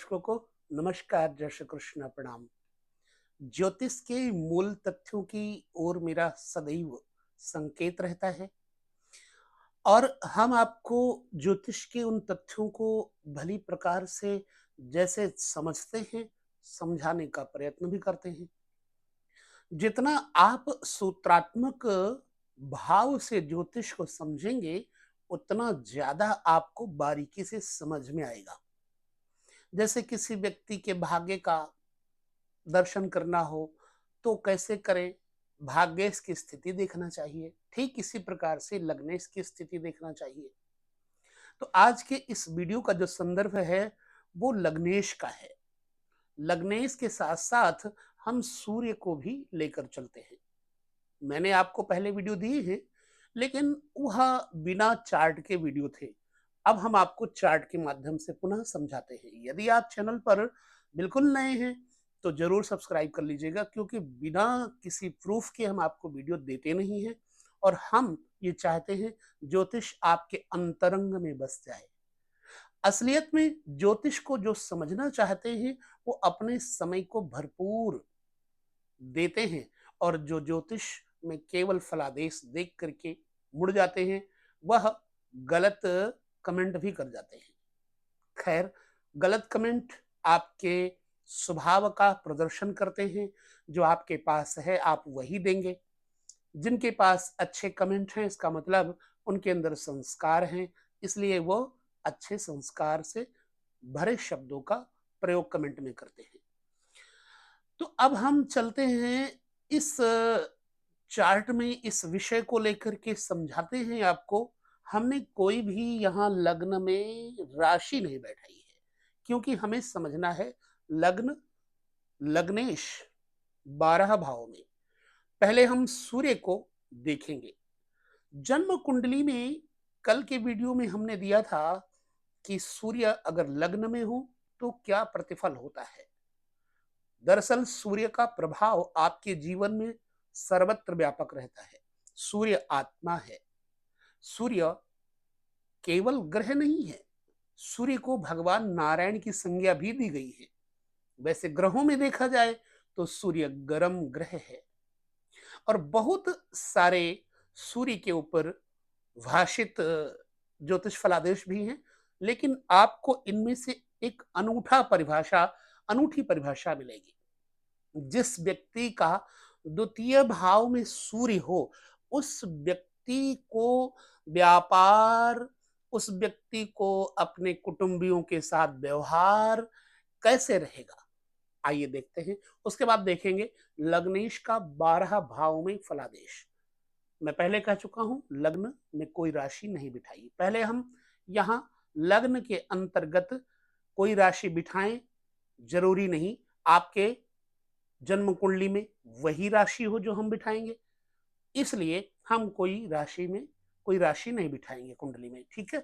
दर्शकों को नमस्कार, जय श्री कृष्ण, प्रणाम। ज्योतिष के मूल तथ्यों की ओर मेरा सदैव संकेत रहता है और हम आपको ज्योतिष के उन तथ्यों को भली प्रकार से जैसे समझते हैं, समझाने का प्रयत्न भी करते हैं। जितना आप सूत्रात्मक भाव से ज्योतिष को समझेंगे, उतना ज्यादा आपको बारीकी से समझ में आएगा। जैसे किसी व्यक्ति के भाग्य का दर्शन करना हो तो कैसे करें, भाग्येश की स्थिति देखना चाहिए, ठीक इसी प्रकार से लग्नेश की स्थिति देखना चाहिए। तो आज के इस वीडियो का जो संदर्भ है वो लग्नेश का है। लग्नेश के साथ साथ हम सूर्य को भी लेकर चलते हैं। मैंने आपको पहले वीडियो दिए हैं, लेकिन वह बिना चार्ट के वीडियो थे। अब हम आपको चार्ट के माध्यम से पुनः समझाते हैं। यदि आप चैनल पर बिल्कुल नए हैं तो जरूर सब्सक्राइब कर लीजिएगा, क्योंकि बिना किसी प्रूफ के हम आपको वीडियो देते नहीं हैं और हम ये चाहते हैं ज्योतिष आपके अंतरंग में बस जाए। असलियत में ज्योतिष को जो समझना चाहते हैं वो अपने समय को भरपूर देते हैं, और जो ज्योतिष में केवल फलादेश देख करके मुड़ जाते हैं वह गलत कमेंट भी कर जाते हैं। खैर, गलत कमेंट आपके स्वभाव का प्रदर्शन करते हैं। जो आपके पास है आप वही देंगे। जिनके पास अच्छे कमेंट हैं इसका मतलब उनके अंदर संस्कार हैं, इसलिए वो अच्छे संस्कार से भरे शब्दों का प्रयोग कमेंट में करते हैं। तो अब हम चलते हैं इस चार्ट में, इस विषय को लेकर के समझाते हैं आपको। हमने कोई भी यहाँ लग्न में राशि नहीं बैठाई है, क्योंकि हमें समझना है लग्न लग्नेश 12 भाव में। पहले हम सूर्य को देखेंगे। जन्म कुंडली में कल के वीडियो में हमने दिया था कि सूर्य अगर लग्न में हो तो क्या प्रतिफल होता है। दरअसल सूर्य का प्रभाव आपके जीवन में सर्वत्र व्यापक रहता है। सूर्य आत्मा है। सूर्य केवल ग्रह नहीं है, सूर्य को भगवान नारायण की संज्ञा भी दी गई है। वैसे ग्रहों में देखा जाए तो सूर्य गर्म ग्रह है और बहुत सारे सूर्य के ऊपर भाषित ज्योतिष फलादेश भी हैं, लेकिन आपको इनमें से एक अनूठी परिभाषा मिलेगी। जिस व्यक्ति का द्वितीय भाव में सूर्य हो, उस व्यक्ति को व्यापार, उस व्यक्ति को अपने कुटुंबियों के साथ व्यवहार कैसे रहेगा, आइए देखते हैं। उसके बाद देखेंगे लग्नेश का 12 भाव में फलादेश। मैं पहले कह चुका हूं लग्न में कोई राशि नहीं बिठाई। पहले हम यहां लग्न के अंतर्गत कोई राशि बिठाएं, जरूरी नहीं आपके जन्म कुंडली में वही राशि हो जो हम बिठाएंगे, इसलिए हम कोई राशि नहीं बिठाएंगे कुंडली में। ठीक है,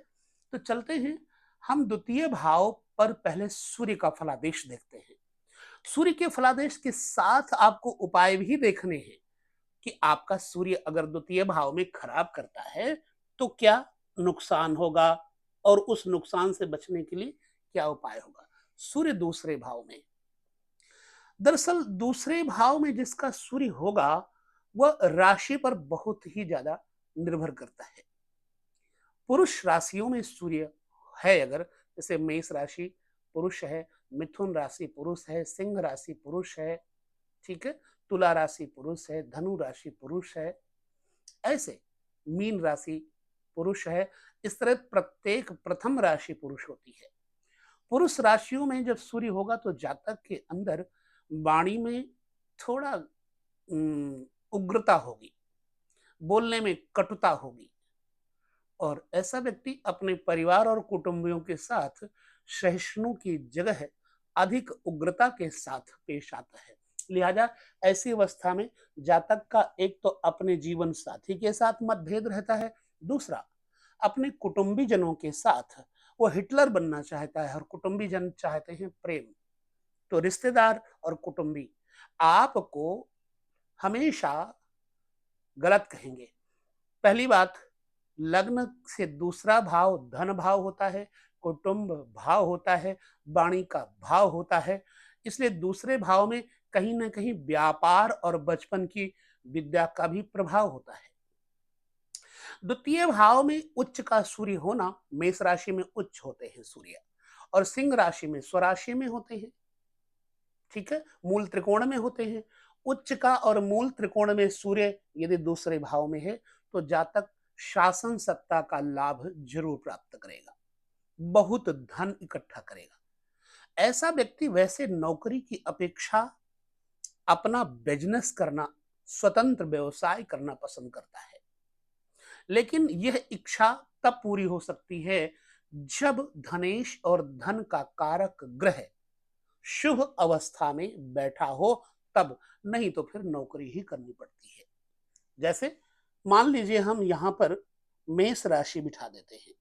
तो चलते हैं। हम द्वितीय भाव पर पहले सूर्य का फलादेश देखते हैं। सूर्य के फलादेश के साथ आपको उपाय भी देखने हैं कि आपका सूर्य अगर द्वितीय भाव में खराब करता है तो क्या नुकसान होगा और उस नुकसान से बचने के लिए क्या उपाय होगा। सूर्य दूसरे भाव में, दरअसल दूसरे भाव में जिसका सूर्य होगा वह राशि पर बहुत ही ज्यादा निर्भर करता है। पुरुष राशियों में सूर्य है, अगर जैसे मेष राशि पुरुष है, मिथुन राशि पुरुष है, सिंह राशि पुरुष है, ठीक है, तुला राशि पुरुष है, धनु राशि पुरुष है, ऐसे मीन राशि पुरुष है। इस तरह प्रत्येक प्रथम राशि पुरुष होती है। पुरुष राशियों में जब सूर्य होगा तो जातक के अंदर वाणी में थोड़ा उग्रता होगी, बोलने में कटुता होगी, और ऐसा व्यक्ति अपने परिवार और कुटुंबियों के साथ सहिष्णु की जगह अधिक उग्रता के साथ पेश आता है। लिहाजा ऐसी अवस्था में जातक का एक तो अपने जीवन साथी के साथ मतभेद रहता है, दूसरा अपने कुटुंबी जनों के साथ वो हिटलर बनना चाहता है और कुटुंबी जन चाहते हैं प्रेम। तो रिश्तेदार और कुटुंबी आपको हमेशा गलत कहेंगे। पहली बात, लग्न से दूसरा भाव धन भाव होता है, कुटुंब भाव होता है, वाणी का भाव होता है। इसलिए दूसरे भाव में कहीं न कहीं व्यापार और बचपन की विद्या का भी प्रभाव होता है। द्वितीय भाव में उच्च का सूर्य होना, मेष राशि में उच्च होते हैं सूर्य और सिंह राशि में स्वराशि में होते हैं। ठीक है, मूल त्रिकोण में होते हैं। उच्च का और मूल त्रिकोण में सूर्य यदि दूसरे भाव में है तो जातक शासन सत्ता का लाभ जरूर प्राप्त करेगा, बहुत धन इकट्ठा करेगा। ऐसा व्यक्ति वैसे नौकरी की अपेक्षा अपना बिजनेस करना, स्वतंत्र व्यवसाय करना पसंद करता है। लेकिन यह इच्छा तब पूरी हो सकती है जब धनेश और धन का कारक ग्रह शुभ अवस्था में बैठा हो, तब। नहीं तो फिर नौकरी ही करनी पड़ती है। जैसे मान लीजिए हम यहां पर मेष राशि बिठा देते हैं,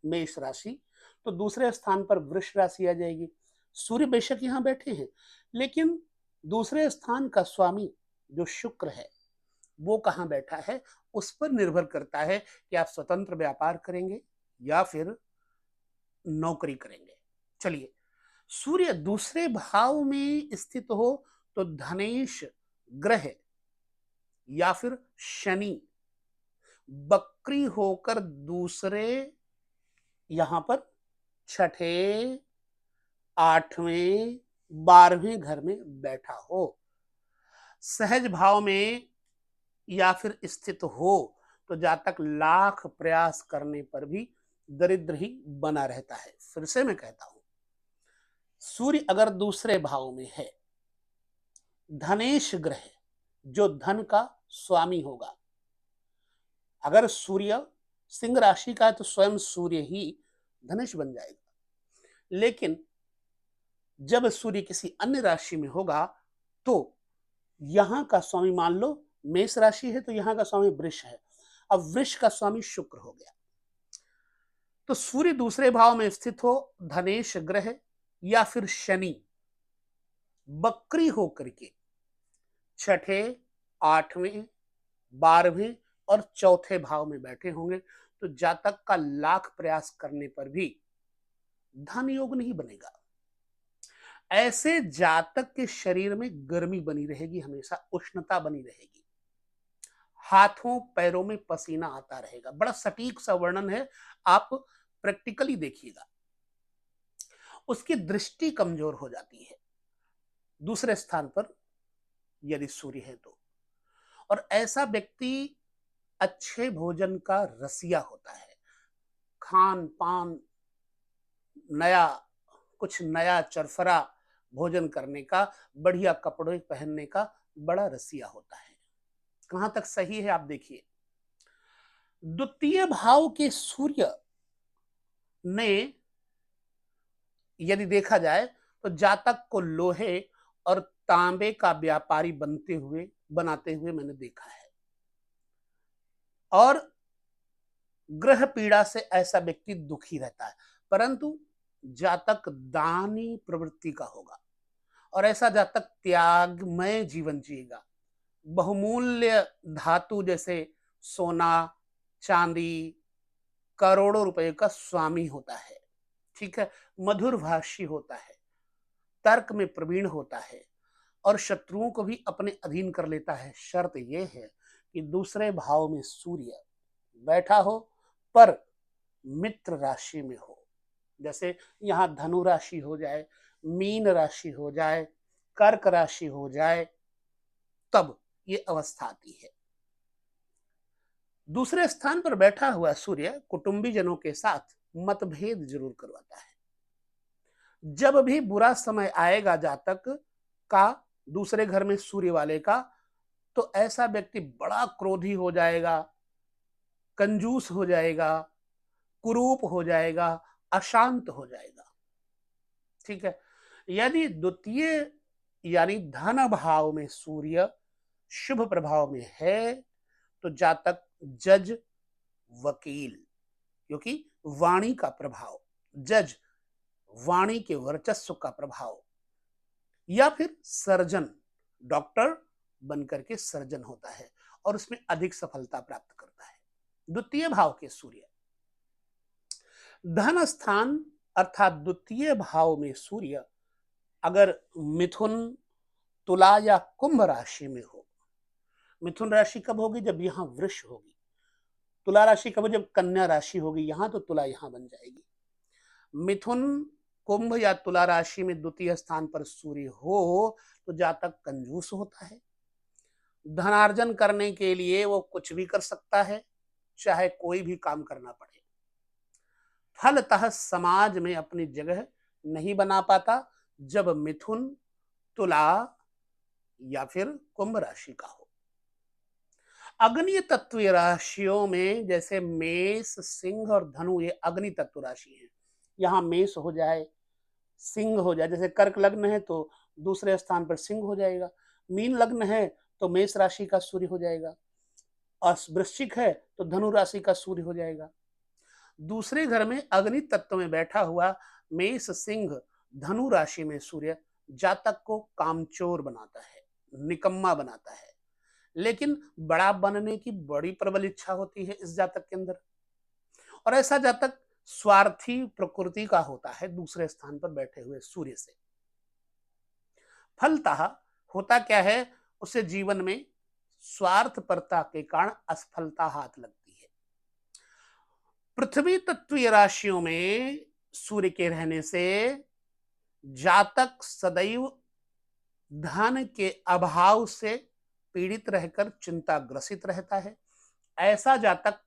मेष राशि, तो दूसरे स्थान पर वृष राशि आ जाएगी। सूर्य बेशक यहां बैठे हैं, लेकिन दूसरे स्थान का स्वामी जो शुक्र है वो कहां बैठा है, उस पर निर्भर करता है कि आप स्वतंत्र व्यापार करेंगे या फिर नौकरी करेंगे। चलिए, सूर्य दूसरे भाव में स्थित हो तो धनेश ग्रह या फिर शनि बकरी होकर दूसरे, यहां पर छठे, आठवें, 12वें घर में बैठा हो, सहज भाव में या फिर स्थित हो, तो जातक लाख प्रयास करने पर भी दरिद्र ही बना रहता है। फिर से मैं कहता हूं, सूर्य अगर दूसरे भाव में है, धनेश ग्रह जो धन का स्वामी होगा, अगर सूर्य सिंह राशि का है तो स्वयं सूर्य ही धनेश बन जाएगा। लेकिन जब सूर्य किसी अन्य राशि में होगा तो यहां का स्वामी, मान लो मेष राशि है तो यहां का स्वामी वृष है, अब वृष का स्वामी शुक्र हो गया। तो सूर्य दूसरे भाव में स्थित हो, धनेश ग्रह या फिर शनि बकरी होकर के छठे, आठवें, 12वें और चौथे भाव में बैठे होंगे, तो जातक का लाख प्रयास करने पर भी धन योग नहीं बनेगा। ऐसे जातक के शरीर में गर्मी बनी रहेगी, हमेशा उष्णता बनी रहेगी, हाथों पैरों में पसीना आता रहेगा। बड़ा सटीक सा वर्णन है, आप प्रैक्टिकली देखिएगा। उसकी दृष्टि कमजोर हो जाती है दूसरे स्थान पर यदि सूर्य है तो। और ऐसा व्यक्ति अच्छे भोजन का रसिया होता है, खान पान नया, कुछ नया चरफरा भोजन करने का, बढ़िया कपड़े पहनने का बड़ा रसिया होता है। कहां तक सही है आप देखिए। द्वितीय भाव के सूर्य ने यदि देखा जाए तो जातक को लोहे और तांबे का व्यापारी बनाते हुए मैंने देखा है। और ग्रह पीड़ा से ऐसा व्यक्ति दुखी रहता है, परंतु जातक दानी प्रवृत्ति का होगा और ऐसा जातक त्यागमय जीवन जिएगा। बहुमूल्य धातु जैसे सोना, चांदी, करोड़ों रुपए का स्वामी होता है। ठीक है, मधुर भाषी होता है, तर्क में प्रवीण होता है और शत्रुओं को भी अपने अधीन कर लेता है। शर्त यह है कि दूसरे भाव में सूर्य बैठा हो पर मित्र राशि में हो। जैसे यहां धनु राशि हो जाए, मीन राशि हो जाए, कर्क राशि हो जाए, तब ये अवस्था आती है। दूसरे स्थान पर बैठा हुआ सूर्य कुटुंबी जनों के साथ मतभेद जरूर करवाता है। जब भी बुरा समय आएगा जातक का, दूसरे घर में सूर्य वाले का, तो ऐसा व्यक्ति बड़ा क्रोधी हो जाएगा, कंजूस हो जाएगा, कुरूप हो जाएगा, अशांत हो जाएगा। ठीक है, यदि द्वितीय यानी धन भाव में सूर्य शुभ प्रभाव में है तो जातक जज, वकील, क्योंकि वाणी का प्रभाव, जज वाणी के वर्चस्व का प्रभाव, या फिर सर्जन, डॉक्टर बनकर के सर्जन होता है और उसमें अधिक सफलता प्राप्त करता है। द्वितीय भाव के सूर्य धन स्थान अर्थात द्वितीय भाव में सूर्य अगर मिथुन, तुला या कुंभ राशि में हो। मिथुन राशि कब होगी? जब यहाँ वृष होगी। तुला राशि कब? जब कन्या राशि होगी यहाँ, तो तुला यहाँ बन जाएगी। मिथुन, कुंभ या तुला राशि में द्वितीय स्थान पर सूर्य हो तो जातक कंजूस होता है। धनार्जन करने के लिए वो कुछ भी कर सकता है, चाहे कोई भी काम करना पड़े। फलतः समाज में अपनी जगह नहीं बना पाता जब मिथुन, तुला या फिर कुंभ राशि का हो। अग्नि तत्व राशियों में जैसे मेष, सिंह और धनु, ये अग्नि तत्व राशि है। यहाँ मेष हो जाए, सिंह हो जाए, जैसे कर्क लग्न है तो दूसरे स्थान पर सिंह हो जाएगा। मीन लग्न है तो मेष राशि का सूर्य हो जाएगा, और वृश्चिक है तो धनु राशि का सूर्य हो जाएगा। दूसरे घर में अग्नि तत्व में बैठा हुआ मेष, सिंह, धनु राशि में सूर्य जातक को कामचोर बनाता है, निकम्मा बनाता है। लेकिन बड़ा बनने की बड़ी प्रबल इच्छा होती है इस जातक के अंदर, और ऐसा जातक स्वार्थी प्रकृति का होता है दूसरे स्थान पर बैठे हुए सूर्य से। फलतः होता क्या है, उसे जीवन में स्वार्थपरता के कारण असफलता हाथ लगती है। पृथ्वी तत्वीय राशियों में सूर्य के रहने से जातक सदैव धन के अभाव से पीड़ित रहकर चिंताग्रसित रहता है। ऐसा जातक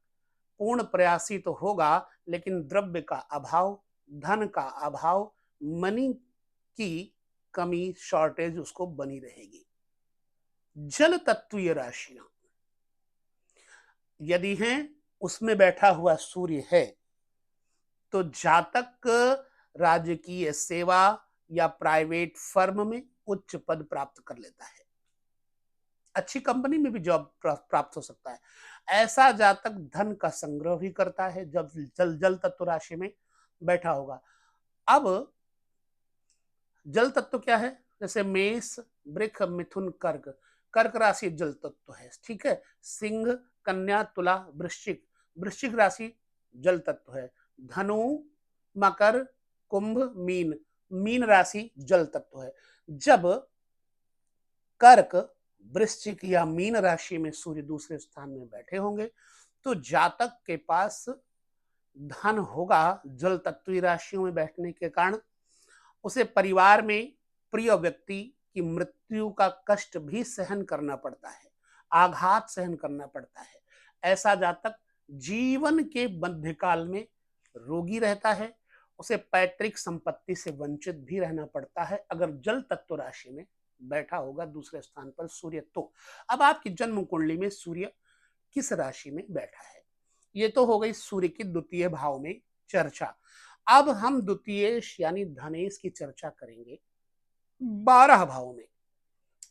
पूर्ण प्रयासी तो होगा, लेकिन द्रव्य का अभाव, धन का अभाव, मनी की कमी, शॉर्टेज उसको बनी रहेगी। जल तत्वीय राशियां यदि हैं, उसमें बैठा हुआ सूर्य है तो जातक राजकीय सेवा या प्राइवेट फर्म में उच्च पद प्राप्त कर लेता है। अच्छी कंपनी में भी जॉब प्राप्त हो सकता है। ऐसा जातक धन का संग्रह भी करता है जब जल तत्व राशि में बैठा होगा। अब जल तत्व क्या है? जैसे मेष, वृष, मिथुन, कर्क। कर्क राशि जल तत्व है, ठीक है। सिंह, कन्या, तुला, वृश्चिक, वृश्चिक राशि जल तत्व है। धनु, मकर, कुंभ, मीन, मीन राशि जल तत्व है। जब कर्क, वृश्चिक या मीन राशि में सूर्य दूसरे स्थान में बैठे होंगे तो जातक के पास धन होगा। जल तत्वीय राशियों में बैठने के कारण उसे परिवार में प्रिय व्यक्ति की मृत्यु का कष्ट भी सहन करना पड़ता है, आघात सहन करना पड़ता है। ऐसा जातक जीवन के मध्यकाल में रोगी रहता है, उसे पैतृक संपत्ति से वंचित भी रहना पड़ता है अगर जल तत्व राशि में बैठा होगा दूसरे स्थान पर सूर्य तो। अब आपकी जन्म कुंडली में सूर्य किस राशि में बैठा है, ये तो हो गई सूर्य की द्वितीय भाव में चर्चा। अब हम द्वितीय यानी धनेश की चर्चा करेंगे 12 भाव में।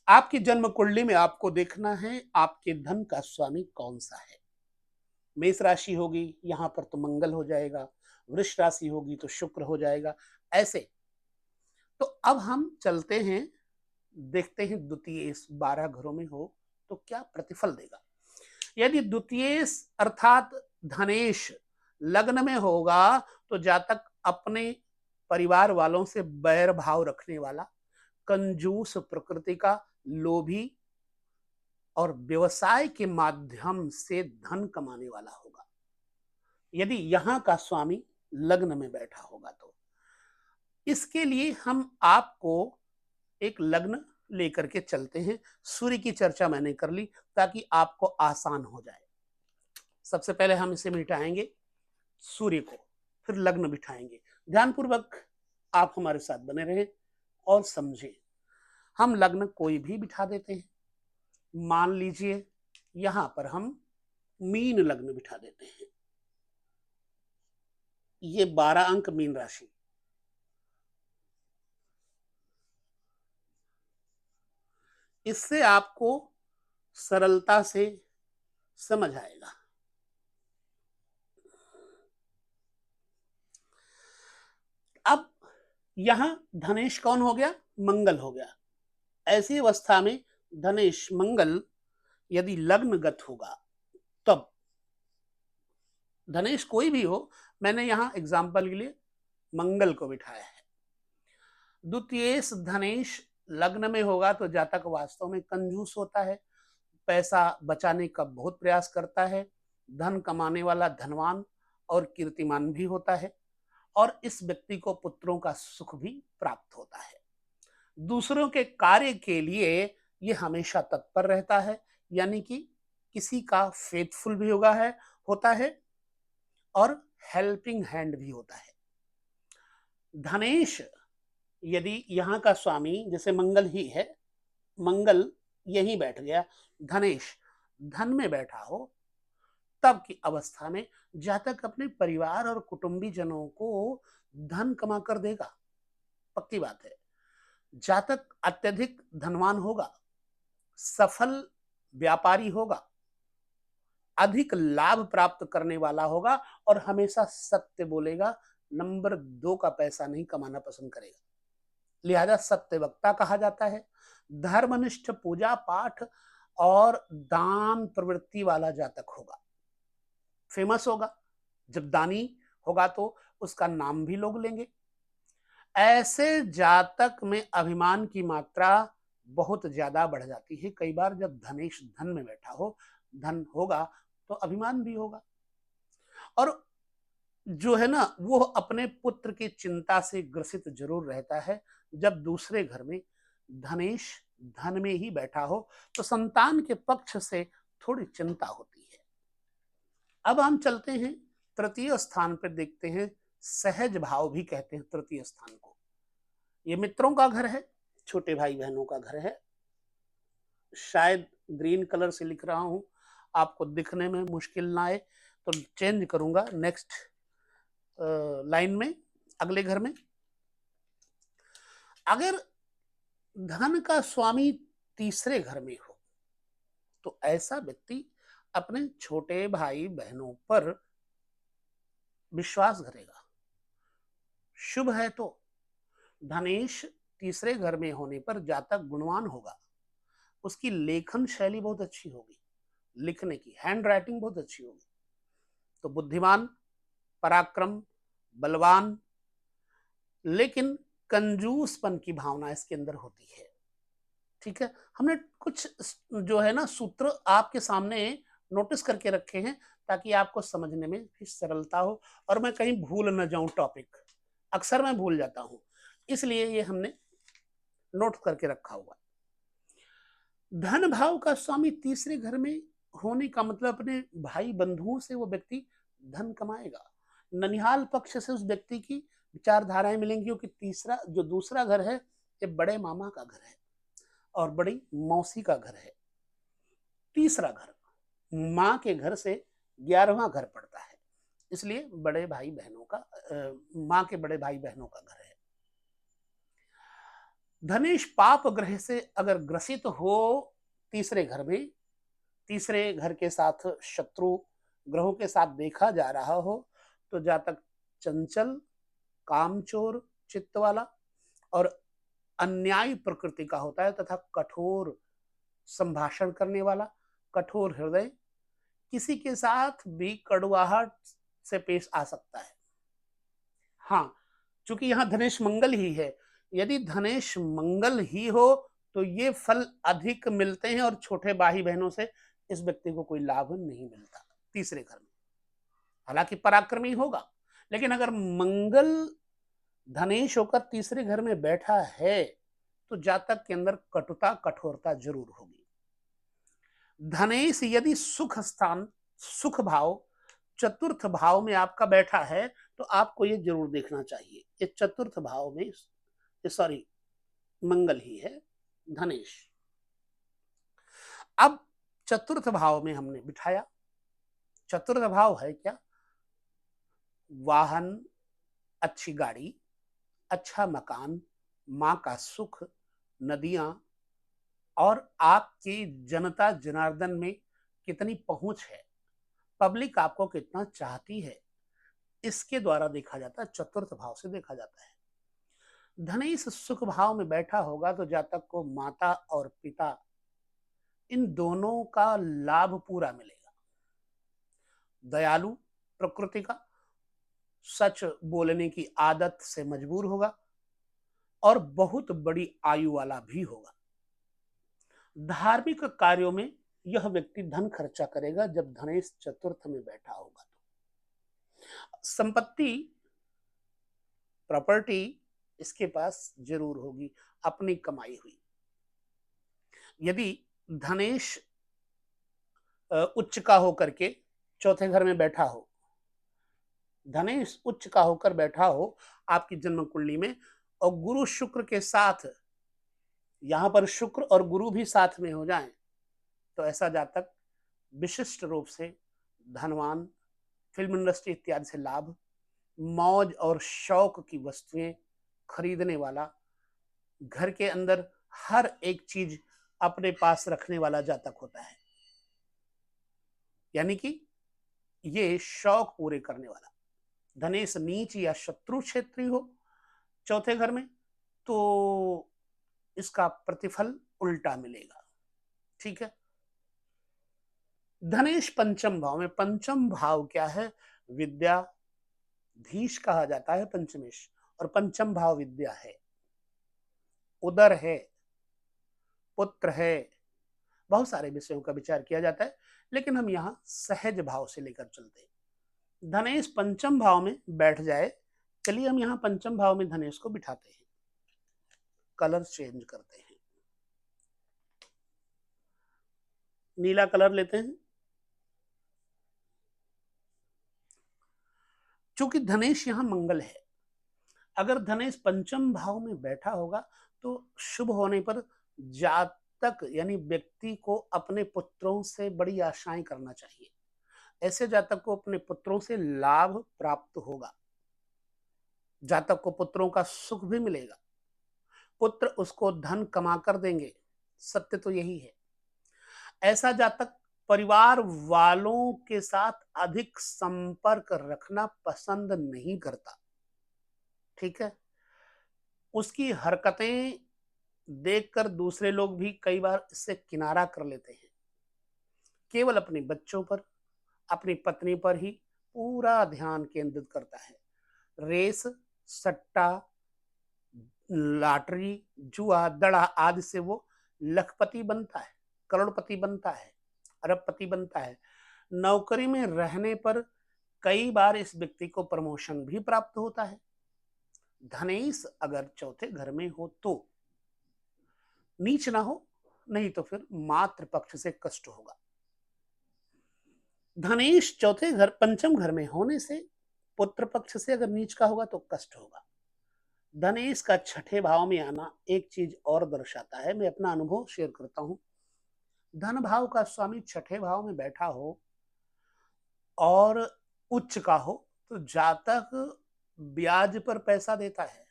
आपकी जन्म कुंडली में आपको देखना है आपके धन का स्वामी कौन सा है। मेष राशि होगी, यहां पर तो मंगल हो जाएगा। वृष राशि होगी तो शुक्र हो जाएगा। ऐसे तो अब हम चलते हैं, देखते हैं द्वितीय 12 घरों में हो तो क्या प्रतिफल देगा। यदि द्वितीय अर्थात धनेश लग्न में होगा तो जातक अपने परिवार वालों से बैर भाव रखने वाला, कंजूस प्रकृति का, लोभी और व्यवसाय के माध्यम से धन कमाने वाला होगा। यदि यहां का स्वामी लग्न में बैठा होगा तो इसके लिए हम आपको एक लग्न लेकर के चलते हैं। सूर्य की चर्चा मैंने कर ली ताकि आपको आसान हो जाए। सबसे पहले हम इसे मिटाएंगे सूर्य को, फिर लग्न बिठाएंगे। ध्यानपूर्वक आप हमारे साथ बने रहें और समझें। हम लग्न कोई भी बिठा देते हैं। मान लीजिए यहां पर हम मीन लग्न बिठा देते हैं। ये 12 अंक मीन राशि। इससे आपको सरलता से समझ आएगा। अब यहां धनेश कौन हो गया? मंगल हो गया। ऐसी अवस्था में धनेश मंगल यदि लग्नगत होगा तब धनेश कोई भी हो, मैंने यहां एग्जाम्पल के लिए मंगल को बिठाया है। द्वितीयेश धनेश लग्न में होगा तो जातक वास्तव में कंजूस होता है, पैसा बचाने का बहुत प्रयास करता है, धन कमाने वाला धनवान और कीर्तिमान भी होता है, और इस व्यक्ति को पुत्रों का सुख भी प्राप्त होता है। दूसरों के कार्य के लिए ये हमेशा तत्पर रहता है, यानी कि किसी का फेथफुल भी होता है और हेल्पिंग हैंड भी होता है। धनेश यदि यहाँ का स्वामी जैसे मंगल ही है, मंगल यहीं बैठ गया, धनेश धन में बैठा हो, तब की अवस्था में जातक अपने परिवार और कुटुंबी जनों को धन कमा कर देगा, पक्की बात है। जातक अत्यधिक धनवान होगा, सफल व्यापारी होगा, अधिक लाभ प्राप्त करने वाला होगा और हमेशा सत्य बोलेगा, नंबर 2 का पैसा नहीं कमाना पसंद करेगा, लिहाजा सत्यवक्ता कहा जाता है। धर्मनिष्ठ पूजा पाठ और दान प्रवृत्ति वाला जातक होगा, फेमस होगा, जब दानी होगा तो उसका नाम भी लोग लेंगे। ऐसे जातक में अभिमान की मात्रा बहुत ज्यादा बढ़ जाती है। कई बार जब धनेश धन में बैठा हो, धन होगा तो अभिमान भी होगा, और जो है ना वो अपने पुत्र की चिंता से ग्रसित जरूर रहता है। जब दूसरे घर में धनेश धन में ही बैठा हो तो संतान के पक्ष से थोड़ी चिंता होती है। अब हम चलते हैं तृतीय स्थान पर, देखते हैं सहज भाव भी कहते हैं तृतीय स्थान को। ये मित्रों का घर है, छोटे भाई बहनों का घर है। शायद ग्रीन कलर से लिख रहा हूं, आपको दिखने में मुश्किल ना आए तो चेंज करूंगा नेक्स्ट लाइन में, अगले घर में। अगर धन का स्वामी तीसरे घर में हो तो ऐसा व्यक्ति अपने छोटे भाई बहनों पर विश्वास करेगा। शुभ है तो धनेश तीसरे घर में होने पर जातक गुणवान होगा, उसकी लेखन शैली बहुत अच्छी होगी, लिखने की हैंड राइटिंग बहुत अच्छी होगी, तो बुद्धिमान, पराक्रम, बलवान, लेकिन कंजूसपन की भावना इसके अंदर होती है। ठीक है, हमने कुछ जो है ना सूत्र आपके सामने नोटिस करके रखे हैं ताकि आपको समझने में भी सरलता हो और मैं कहीं भूल न जाऊं टॉपिक। अक्सर मैं भूल जाता हूं, इसलिए ये हमने नोट करके रखा हुआ। धन भाव का स्वामी तीसरे घर में होने का मतलब अपने भाई बंधुओं से वो व्यक्ति धन कमाएगा। ननिहाल पक्ष से उस व्यक्ति की विचारधाराएं मिलेंगी, क्योंकि तीसरा जो दूसरा घर है ये बड़े मामा का घर है और बड़ी मौसी का घर है। तीसरा घर माँ के घर से 11वां घर पड़ता है, इसलिए बड़े भाई बहनों का माँ के बड़े भाई बहनों का घर है। धनेश पाप ग्रह से अगर ग्रसित हो तीसरे घर में, तीसरे घर के साथ शत्रु ग्रहों के साथ देखा जा रहा हो तो जातक चंचल, कामचोर चित्त वाला और अन्यायी प्रकृति का होता है तथा कठोर संभाषण करने वाला, कठोर हृदय, किसी के साथ भी कड़वाहट से पेश आ सकता है। हाँ, चूंकि यहां धनेश मंगल ही है, यदि धनेश मंगल ही हो तो ये फल अधिक मिलते हैं और छोटे भाई बहनों से इस व्यक्ति को कोई लाभ नहीं मिलता तीसरे घर में। हालांकि पराक्रमी होगा, लेकिन अगर मंगल धनेश होकर तीसरे घर में बैठा है तो जातक के अंदर कटुता, कठोरता जरूर होगी। धनेश यदि सुख स्थान, सुख भाव, चतुर्थ भाव में आपका बैठा है तो आपको ये जरूर देखना चाहिए, ये चतुर्थ भाव में सॉरी मंगल ही है धनेश। अब चतुर्थ भाव में हमने बिठाया, चतुर्थ भाव है क्या? वाहन, अच्छी गाड़ी, अच्छा मकान, माँ का सुख, नदियां, और आपकी जनता जनार्दन में कितनी पहुंच है, पब्लिक आपको कितना चाहती है, इसके द्वारा देखा जाता है, चतुर्थ भाव से देखा जाता है। धनेश सुख भाव में बैठा होगा तो जातक को माता और पिता इन दोनों का लाभ पूरा मिलेगा। दयालु प्रकृति का, सच बोलने की आदत से मजबूर होगा और बहुत बड़ी आयु वाला भी होगा। धार्मिक कार्यों में यह व्यक्ति धन खर्चा करेगा जब धनेश चतुर्थ में बैठा होगा। संपत्ति, प्रॉपर्टी इसके पास जरूर होगी, अपनी कमाई हुई। यदि धनेश उच्च का होकर के चौथे घर में बैठा हो, धनेश उच्च का होकर बैठा हो आपकी जन्म कुंडली में, और गुरु शुक्र के साथ, यहां पर शुक्र और गुरु भी साथ में हो जाएं, तो ऐसा जातक विशिष्ट रूप से धनवान, फिल्म इंडस्ट्री इत्यादि से लाभ, मौज और शौक की वस्तुएं खरीदने वाला, घर के अंदर हर एक चीज अपने पास रखने वाला जातक होता है। यानी कि ये शौक पूरे करने वाला। धनेश नीच या शत्रु क्षेत्रीय हो चौथे घर में, तो इसका प्रतिफल उल्टा मिलेगा। ठीक है। धनेश पंचम भाव में, पंचम भाव क्या है? विद्या धीश कहा जाता है पंचमेश, और पंचम भाव विद्या है, उदर है, पुत्र है, बहुत सारे विषयों का विचार किया जाता है, लेकिन हम यहाँ सहज भाव से लेकर चलते हैं। धनेश पंचम भाव में बैठ जाए, चलिए हम यहाँ पंचम भाव में धनेश को बिठाते हैं, कलर चेंज करते हैं, नीला कलर लेते हैं। चूंकि धनेश यहाँ मंगल है, अगर धनेश पंचम भाव में बैठा होगा तो शुभ होने पर जातक यानी व्यक्ति को अपने पुत्रों से बड़ी आशाएं करना चाहिए। ऐसे जातक को अपने पुत्रों से लाभ प्राप्त होगा, जातक को पुत्रों का सुख भी मिलेगा, पुत्र उसको धन कमा कर देंगे, सत्य तो यही है। ऐसा जातक परिवार वालों के साथ अधिक संपर्क रखना पसंद नहीं करता। ठीक है। उसकी हरकतें देखकर दूसरे लोग भी कई बार इससे किनारा कर लेते हैं। केवल अपने बच्चों पर, अपनी पत्नी पर ही पूरा ध्यान केंद्रित करता है। रेस, सट्टा, लॉटरी, जुआ, दड़ा आदि से वो लखपति बनता है, करोड़पति बनता है, अरबपति बनता है। नौकरी में रहने पर कई बार इस व्यक्ति को प्रमोशन भी प्राप्त होता है। धनेश अगर चौथे घर में हो तो, नीच ना हो, नहीं तो फिर मातृ पक्ष से कष्ट होगा। धनेश चौथे घर, पंचम घर में होने से पुत्र पक्ष से अगर नीच का होगा तो कष्ट होगा। धनेश का छठे भाव में आना एक चीज और दर्शाता है, मैं अपना अनुभव शेयर करता हूं। धन भाव का स्वामी छठे भाव में बैठा हो और उच्च का हो तो जातक ब्याज पर पैसा देता है,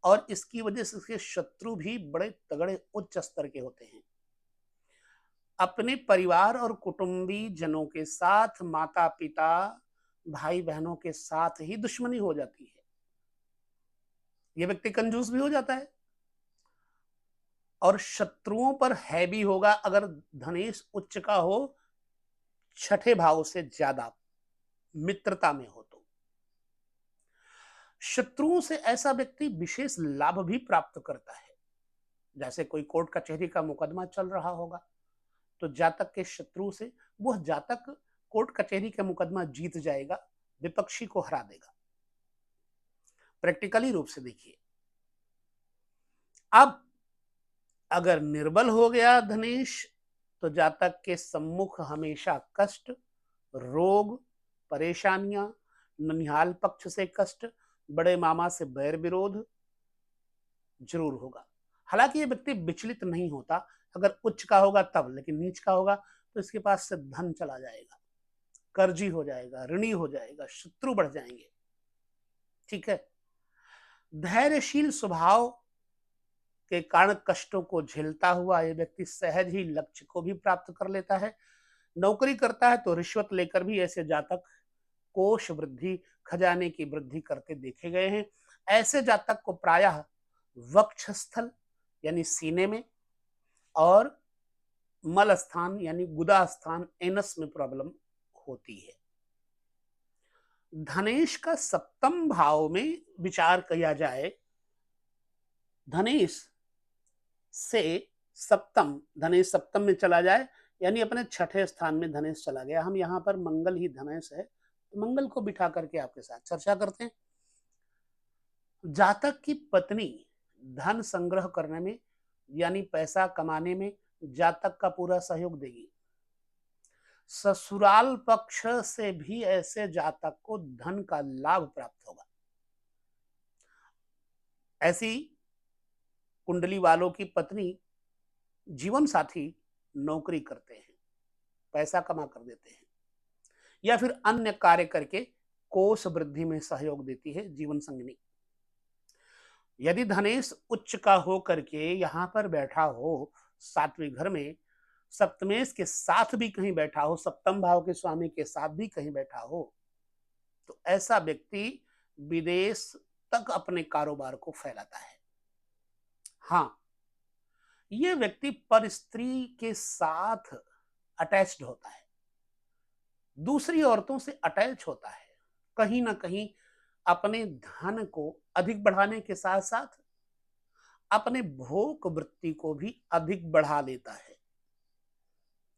और इसकी वजह से उसके शत्रु भी बड़े तगड़े उच्च स्तर के होते हैं। अपने परिवार और कुटुंबी जनों के साथ, माता पिता भाई बहनों के साथ ही दुश्मनी हो जाती है। यह व्यक्ति कंजूस भी हो जाता है और शत्रुओं पर है भी होगा अगर धनेश उच्च का हो, छठे भाव से ज्यादा मित्रता में हो तो। शत्रुओं से ऐसा व्यक्ति विशेष लाभ भी प्राप्त करता है। जैसे कोई कोर्ट कचहरी का मुकदमा चल रहा होगा तो जातक के शत्रु से वह जातक कोर्ट कचहरी का मुकदमा जीत जाएगा, विपक्षी को हरा देगा। प्रैक्टिकली रूप से देखिए। अब अगर निर्बल हो गया धनेश तो जातक के सम्मुख हमेशा कष्ट, रोग, परेशानियां, ननिहाल पक्ष से कष्ट, बड़े मामा से बैर विरोध जरूर होगा। हालांकि ये व्यक्ति विचलित नहीं होता, अगर उच्च का होगा तब, लेकिन नीच का होगा तो इसके पास से धन चला जाएगा, कर्जी हो जाएगा, ऋणी हो जाएगा, शत्रु बढ़ जाएंगे। ठीक है। धैर्यशील स्वभाव के कारण कष्टों को झेलता हुआ यह व्यक्ति सहज ही लक्ष्य को भी प्राप्त कर लेता है। नौकरी करता है तो रिश्वत लेकर भी ऐसे जातक कोष वृद्धि, खजाने की वृद्धि करते देखे गए हैं। ऐसे जातक को प्रायः वक्षस्थल यानी सीने में और मल स्थान यानी गुदा स्थान, एनस में प्रॉब्लम होती है। धनेश का सप्तम भाव में विचार किया जाए, धनेश से सप्तम, धनेश सप्तम में चला जाए यानी अपने छठे स्थान में धनेश चला गया। हम यहाँ पर मंगल ही धनेश है, तो मंगल को बिठा करके आपके साथ चर्चा करते हैं। जातक की पत्नी धन संग्रह करने में यानी पैसा कमाने में जातक का पूरा सहयोग देगी। ससुराल पक्ष से भी ऐसे जातक को धन का लाभ प्राप्त होगा। ऐसी कुंडली वालों की पत्नी, जीवन साथी नौकरी करते हैं, पैसा कमा कर देते हैं, या फिर अन्य कार्य करके कोष वृद्धि में सहयोग देती है जीवन संगिनी। यदि धनेश उच्च का हो करके यहां पर बैठा हो, सातवें घर में सप्तमेश के साथ भी कहीं बैठा हो, सप्तम भाव के स्वामी के साथ भी कहीं बैठा हो, तो ऐसा व्यक्ति विदेश तक अपने कारोबार को फैलाता है। हाँ, यह व्यक्ति पर स्त्री के साथ अटैच्ड होता है, दूसरी औरतों से अटैच होता है, कहीं ना कहीं अपने धन को अधिक बढ़ाने के साथ साथ अपने भोग वृत्ति को भी अधिक बढ़ा लेता है।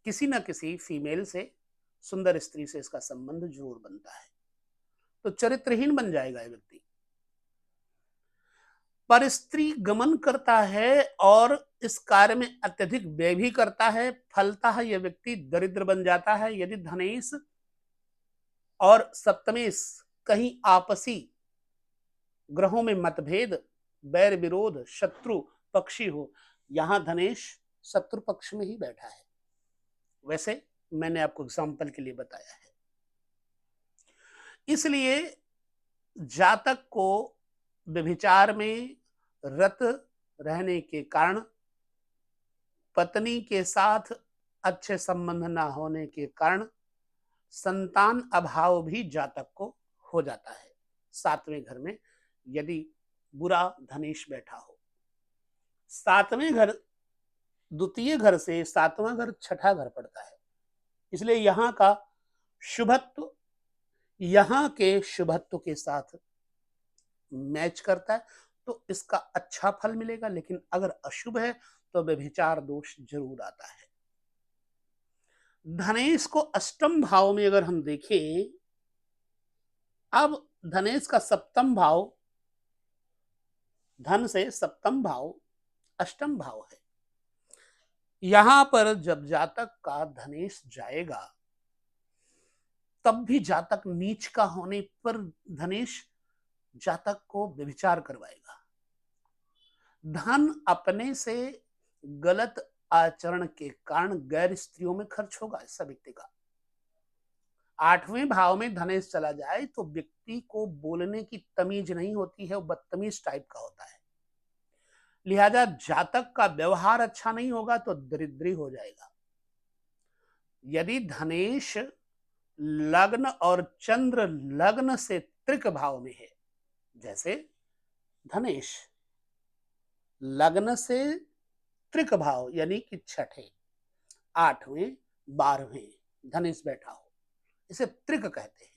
किसी न किसी फीमेल से, सुंदर स्त्री से इसका संबंध जरूर बनता है, तो चरित्रहीन बन जाएगा यह व्यक्ति। पर स्त्री गमन करता है और इस कार्य में अत्यधिक व्यय भी करता है, फलतः यह व्यक्ति दरिद्र बन जाता है। यदि धनेश और सप्तमेश कहीं आपसी ग्रहों में मतभेद, बैर विरोध, शत्रु पक्षी हो, यहां धनेश शत्रु पक्ष में ही बैठा है। वैसे मैंने आपको एग्जाम्पल के लिए बताया है। इसलिए जातक को व्यभिचार में रत रहने के कारण, पत्नी के साथ अच्छे संबंध ना होने के कारण संतान अभाव भी जातक को हो जाता है। सातवें घर में यदि बुरा धनेश बैठा हो, सातवें घर द्वितीय घर से सातवां घर छठा घर पड़ता है, इसलिए यहां का शुभत्व यहां के शुभत्व के साथ मैच करता है, तो इसका अच्छा फल मिलेगा। लेकिन अगर अशुभ है तो व्यभिचार दोष जरूर आता है। धनेश को अष्टम भाव में अगर हम देखें, अब धनेश का सप्तम भाव, धन से सप्तम भाव अष्टम भाव है। यहां पर जब जातक का धनेश जाएगा, तब भी जातक नीच का होने पर धनेश जातक को व्यभिचार करवाएगा। धन अपने से गलत आचरण के कारण गैर स्त्रियों में खर्च होगा ऐसा व्यक्ति का। आठवें भाव में धनेश चला जाए तो व्यक्ति को बोलने की तमीज नहीं होती है, वो बदतमीज टाइप का होता है। लिहाजा जातक का व्यवहार अच्छा नहीं होगा तो दरिद्री हो जाएगा। यदि धनेश लग्न और चंद्र लग्न से त्रिक भाव में है, जैसे धनेश लग्न से त्रिक भाव यानी कि छठे, आठवें, 12वें धनेश बैठा हो, इसे त्रिक कहते हैं,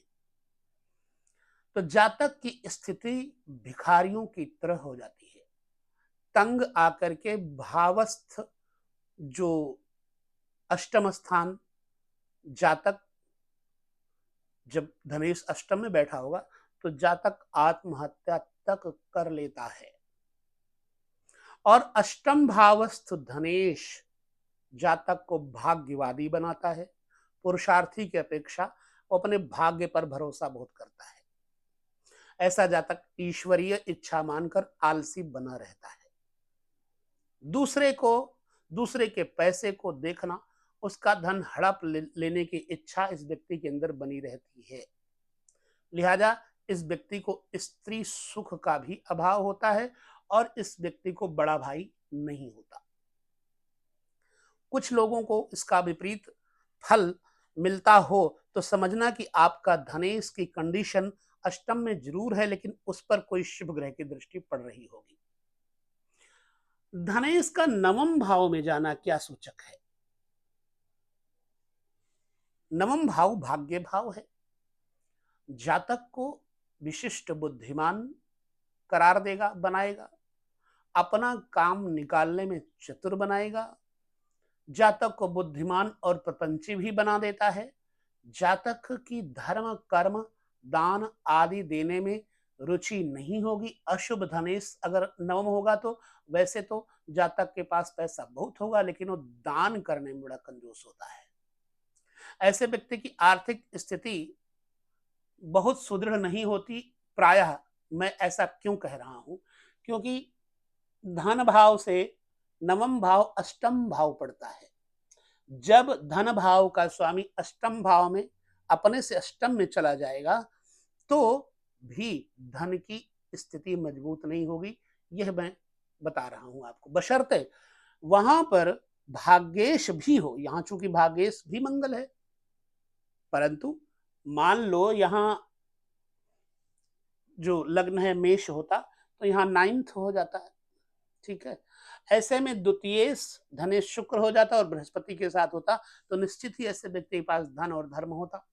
तो जातक की स्थिति भिखारियों की तरह हो जाती है। तंग आकर के भावस्थ जो अष्टम स्थान, जातक जब धनेश अष्टम में बैठा होगा तो जातक आत्महत्या तक कर लेता है। और अष्टम भावस्थ धनेश जातक को भाग्यवादी बनाता है। पुरुषार्थी की अपेक्षा वो अपने भाग्य पर भरोसा बहुत करता है। ऐसा जातक ईश्वरीय इच्छा मानकर आलसी बना रहता है। दूसरे के पैसे को देखना, उसका धन हड़प लेने की इच्छा इस व्यक्ति के अंदर बनी रहती है। लिहाजा इस व्यक्ति को स्त्री सुख का भी अभाव होता है और इस व्यक्ति को बड़ा भाई नहीं होता। कुछ लोगों को इसका विपरीत फल मिलता हो तो समझना कि आपका धनेश की कंडीशन अष्टम में जरूर है, लेकिन उस पर कोई शुभ ग्रह की दृष्टि पड़ रही होगी। धनेश का नवम भाव में जाना क्या सूचक है? नवम भाव भाग्य भाव है। जातक को विशिष्ट बुद्धिमान करार देगा, बनाएगा, अपना काम निकालने में चतुर बनाएगा, जातक को बुद्धिमान और प्रपंची भी बना देता है। जातक की धर्म, कर्म, दान आदि देने में रुचि नहीं होगी। अशुभ धनेश अगर नवम होगा तो वैसे तो जातक के पास पैसा बहुत होगा, लेकिन वो दान करने में बड़ा कंजूस होता है। ऐसे व्यक्ति की आर्थिक स्थिति बहुत सुदृढ़ नहीं होती। प्रायः मैं ऐसा क्यों कह रहा हूं, क्योंकि धन भाव से नवम भाव अष्टम भाव पड़ता है। जब धन भाव का स्वामी अष्टम भाव में अपने से अष्टम में चला जाएगा तो भी धन की स्थिति मजबूत नहीं होगी। यह मैं बता रहा हूं आपको, बशर्ते वहां पर भाग्येश भी हो। यहां चूंकि भाग्येश भी मंगल है, परंतु मान लो यहां जो लग्न है मेष होता तो यहाँ नाइन्थ हो जाता है। ठीक है, ऐसे में द्वितीय धनेश शुक्र हो जाता और बृहस्पति के साथ होता तो निश्चित ही ऐसे व्यक्ति के पास धन और धर्म होता।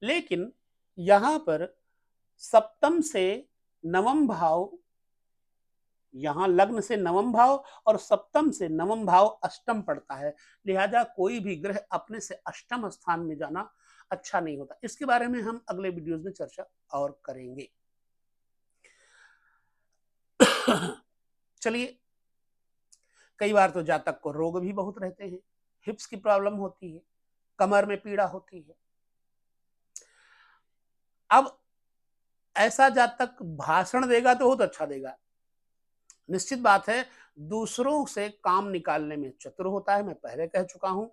लेकिन यहां पर सप्तम से नवम भाव, यहां लग्न से नवम भाव और सप्तम से नवम भाव अष्टम पड़ता है। लिहाजा कोई भी ग्रह अपने से अष्टम स्थान में जाना अच्छा नहीं होता। इसके बारे में हम अगले वीडियोस में चर्चा और करेंगे। चलिए, कई बार तो जातक को रोग भी बहुत रहते हैं। हिप्स की प्रॉब्लम होती है, कमर में पीड़ा होती है। अब ऐसा जातक भाषण देगा तो बहुत अच्छा देगा, निश्चित बात है। दूसरों से काम निकालने में चतुर होता है। मैं पहले कह चुका हूं,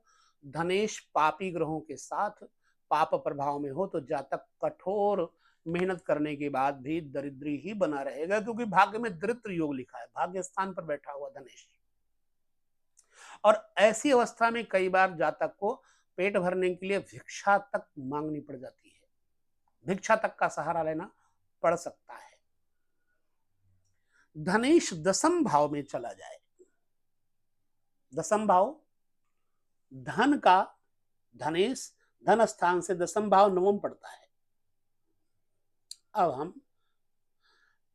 धनेश पापी ग्रहों के साथ पाप प्रभाव में हो तो जातक कठोर मेहनत करने के बाद भी दरिद्री ही बना रहेगा, क्योंकि भाग्य में दरिद्र योग लिखा है, भाग्य स्थान पर बैठा हुआ धनेश। और ऐसी अवस्था में कई बार जातक को पेट भरने के लिए भिक्षा तक मांगनी पड़ जाती है, भिक्षा तक का सहारा लेना पड़ सकता है। धनेश दसम भाव में चला जाए, दसम भाव धन का, धनेश धन स्थान से दसम भाव नवम पड़ता है। अब हम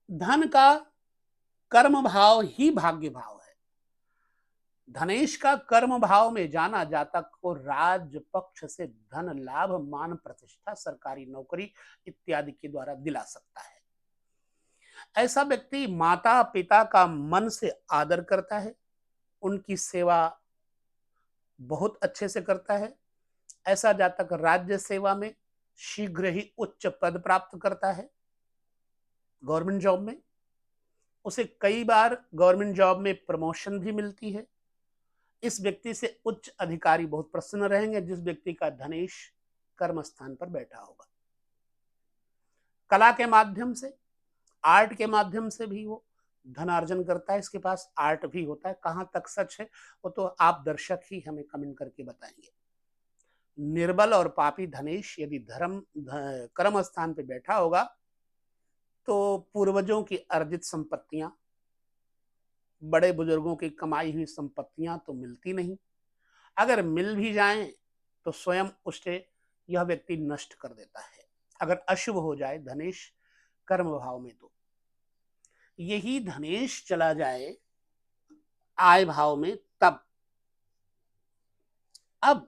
धन का कर्म भाव ही भाग्य भाव है। धनेश का कर्म भाव में जाना जातक को राज पक्ष से धन लाभ, मान प्रतिष्ठा, सरकारी नौकरी इत्यादि के द्वारा दिला सकता है। ऐसा व्यक्ति माता पिता का मन से आदर करता है, उनकी सेवा बहुत अच्छे से करता है। ऐसा जातक राज्य सेवा में शीघ्र ही उच्च पद प्राप्त करता है। गवर्नमेंट जॉब में उसे कई बार गवर्नमेंट जॉब में प्रमोशन भी मिलती है। इस व्यक्ति से उच्च अधिकारी बहुत प्रसन्न रहेंगे, जिस व्यक्ति का धनेश कर्म स्थान पर बैठा होगा। कला के माध्यम से, आर्ट के माध्यम से भी वो धनार्जन करता है। इसके पास आर्ट भी होता है। कहां तक सच है वो तो आप दर्शक ही हमें कमेंट करके बताएंगे। निर्बल और पापी धनेश यदि कर्म स्थान पे बैठा होगा तो पूर्वजों की अर्जित संपत्तियां, बड़े बुजुर्गों की कमाई हुई संपत्तियां तो मिलती नहीं। अगर मिल भी जाएं तो स्वयं उसे यह व्यक्ति नष्ट कर देता है। अगर अशुभ हो जाए धनेश कर्म भाव में तो यही धनेश चला जाए आय भाव में तब, अब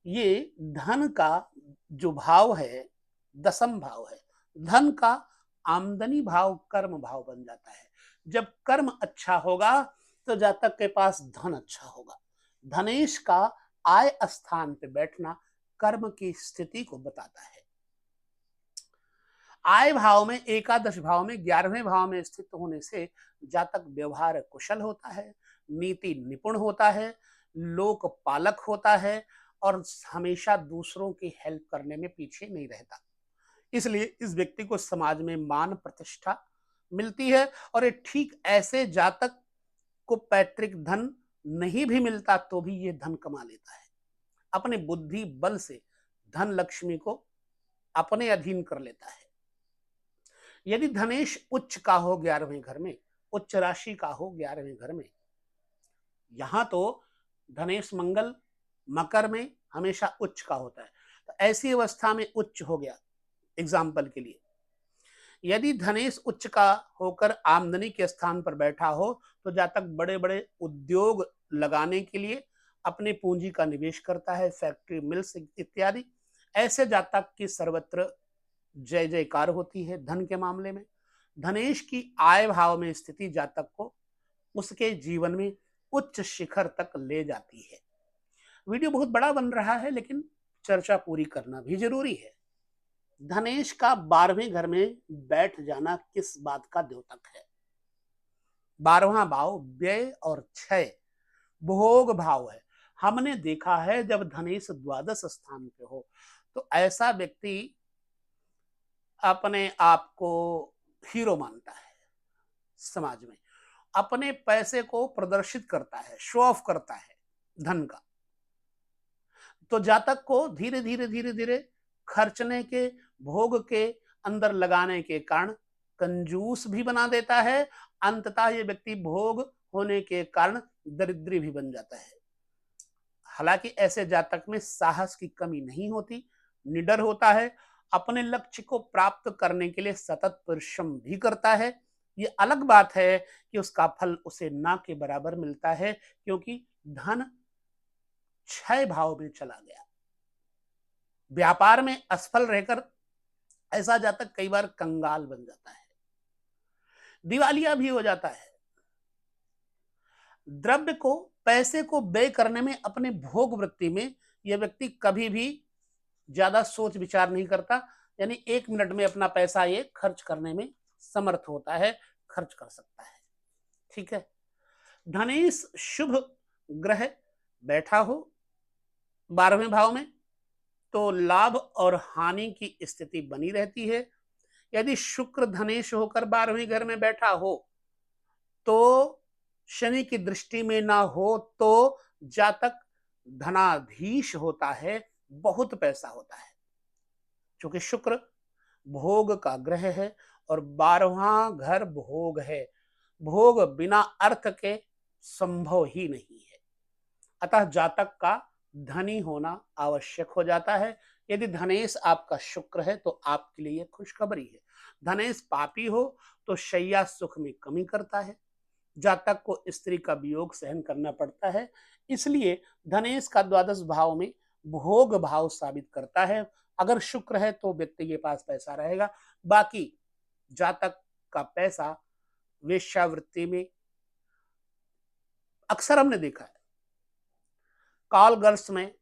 ये धन का जो भाव है दसम भाव है, धन का आमदनी भाव कर्म भाव बन जाता है। जब कर्म अच्छा होगा तो जातक के पास धन अच्छा होगा। धनेश का आय स्थान पे बैठना कर्म की स्थिति को बताता है। आय भाव में, एकादश भाव में, 11वें भाव में स्थित होने से जातक व्यवहार कुशल होता है, नीति निपुण होता है, लोक पालक होता है और हमेशा दूसरों की हेल्प करने में पीछे नहीं रहता। इसलिए इस व्यक्ति को समाज में मान प्रतिष्ठा मिलती है। और ये ठीक ऐसे जातक को पैतृक धन नहीं भी मिलता तो भी ये धन कमा लेता है। अपने बुद्धि बल से धन लक्ष्मी को अपने अधीन कर लेता है। यदि धनेश उच्च का हो 11वें घर में, उच्च राशि का हो 11वें घर में, यहां तो धनेश मंगल मकर में हमेशा उच्च का होता है, तो ऐसी अवस्था में उच्च हो गया एग्जाम्पल के लिए, यदि धनेश उच्च का होकर आमदनी के स्थान पर बैठा हो तो जातक बड़े बड़े उद्योग लगाने के लिए अपने पूंजी का निवेश करता है, फैक्ट्री, मिल्स इत्यादि। ऐसे जातक की सर्वत्र जय जयकार होती है। धन के मामले में धनेश की आय भाव में स्थिति जातक को उसके जीवन में उच्च शिखर तक ले जाती है। वीडियो बहुत बड़ा बन रहा है, लेकिन चर्चा पूरी करना भी जरूरी है। धनेश का 12वें घर में बैठ जाना किस बात का द्योतक है? 12वां भाव व्यय और क्षय, भोग भाव है। हमने देखा है जब धनेश द्वादश स्थान पे हो तो ऐसा व्यक्ति अपने आप को हीरो मानता है, समाज में अपने पैसे को प्रदर्शित करता है, शो ऑफ करता है धन का। तो जातक को धीरे धीरे धीरे धीरे खर्चने के, भोग के अंदर लगाने के कारण कंजूस भी बना देता है। अंततः ये व्यक्ति भोग होने के कारण दरिद्री भी बन जाता है। हालांकि ऐसे जातक में साहस की कमी नहीं होती, निडर होता है, अपने लक्ष्य को प्राप्त करने के लिए सतत परिश्रम भी करता है। ये अलग बात है कि उसका फल उसे ना के बराबर मिलता है, क्योंकि धन क्षय भाव में चला गया। व्यापार में असफल रहकर ऐसा जातक कई बार कंगाल बन जाता है, दिवालिया भी हो जाता है। द्रव्य को, पैसे को व्यय करने में, अपने भोग वृत्ति में यह व्यक्ति कभी भी ज्यादा सोच विचार नहीं करता, यानी 1 मिनट में अपना पैसा ये खर्च करने में समर्थ होता है, खर्च कर सकता है। ठीक है। धनेश शुभ ग्रह बैठा हो 12वें भाव में तो लाभ और हानि की स्थिति बनी रहती है। यदि शुक्र धनेश होकर 12वें घर में बैठा हो तो शनि की दृष्टि में ना हो तो जातक धनाधीश होता है, बहुत पैसा होता है। क्योंकि शुक्र भोग का ग्रह है और 12वां घर भोग है। भोग बिना अर्थ के संभव ही नहीं है। अतः जातक का धनी होना आवश्यक हो जाता है। यदि धनेश आपका शुक्र है तो आपके लिए खुशखबरी है। धनेश पापी हो तो शैया सुख में कमी करता है, जातक को स्त्री का वियोग सहन करना पड़ता है। इसलिए धनेश का द्वादश भाव में भोग भाव साबित करता है। अगर शुक्र है तो व्यक्ति के पास पैसा रहेगा, बाकी जातक का पैसा वेश्यावृत्ति में, अक्सर हमने देखा है कॉल गर्ल्स में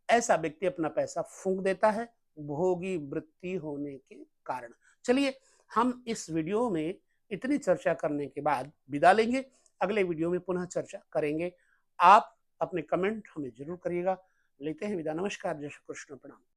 ऐसा व्यक्ति अपना पैसा फूंक देता है, भोगी वृत्ति होने के कारण। चलिए, हम इस वीडियो में इतनी चर्चा करने के बाद विदा लेंगे। अगले वीडियो में पुनः चर्चा करेंगे। आप अपने कमेंट हमें जरूर करिएगा। लेते हैं विदा। नमस्कार। जय श्री कृष्ण। प्रणाम।